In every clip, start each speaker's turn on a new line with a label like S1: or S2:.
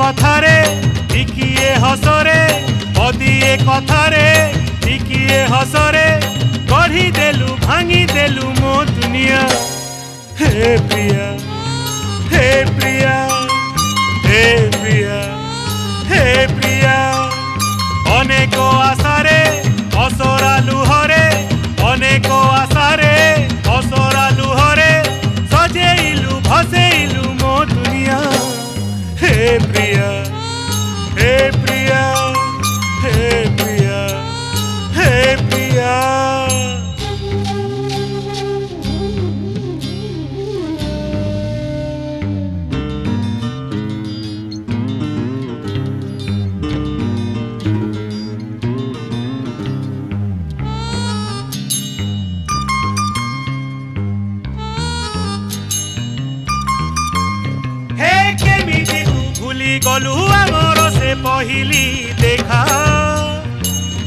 S1: कथारे टिकिए हसरे पदिए कथारे टिकिए हसरे गढ़ी देलु भांगी देलु मो दुनिया। हे प्रिया हे प्रिया हे प्रिया हे प्रिया अनेक आशारे असरा लुहरे अनेक आशारे असरा लुहरे सजेइलु भसेइलु मो दुनिया। हे प्रिया हे प्रिया हे प्रिया हे प्रिया। भूली गलु आमर से पहिली देखा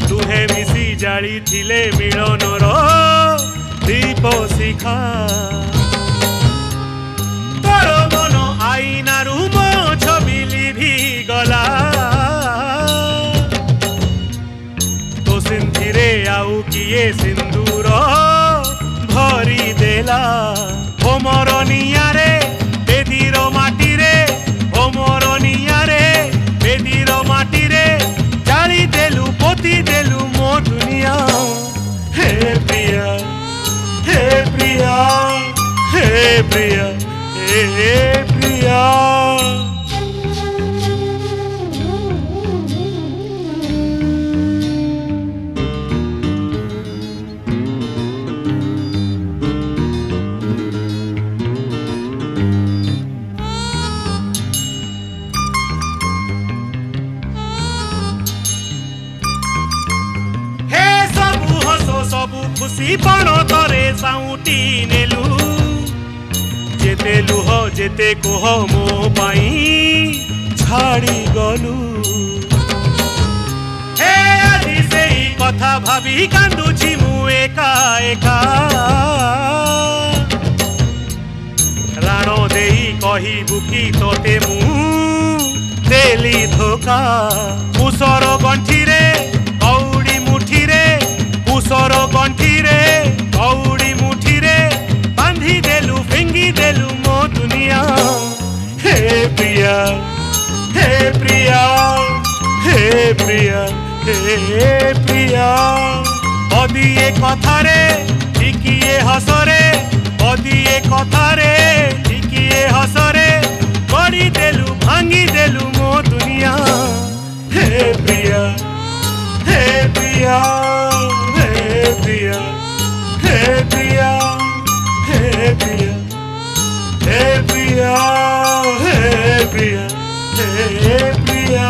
S1: तुहे मिसी जाली थिले मिलनर दीप शिखा तोर मन आईनारू मो छवि लिभि गला तो सिंथिरे आउ किए सिंदूर भरी देला ओ मोर नियारे बेदीर माटी रे ओ मोर नियारे बेदीर माटी रे जाली देलु पोती देलु मो दुनिया। हे प्रिया हे प्रिया हे प्रिया हे प्रिया। सबु खुशी पण तरे साउटी नेलु जेते लुह जेते कोह मो पाई छाड़ी गलु। हे आदि सेई कथा भाबी कांदुची मु एका एका राणो देई कहिबु कि तोते मु देली धोखा कुसर गंठी रे कौड़ी मुठी रे कुसर गंठी रे कौड़ी मुठी रे बांधी देलु फिंगी देलु मो दुनिया। हे प्रिया हे प्रिया हे प्रिया हे प्रिया पदिए कथारे टिकिए हसरे पदिए कथारे टिकिए हसरे गढ़ी देलु भांगी देलु मो दुनिया। हे प्रिया हे प्रिया हे प्रिया हे प्रिया हे प्रिया हे प्रिया हे प्रिया हे प्रिया।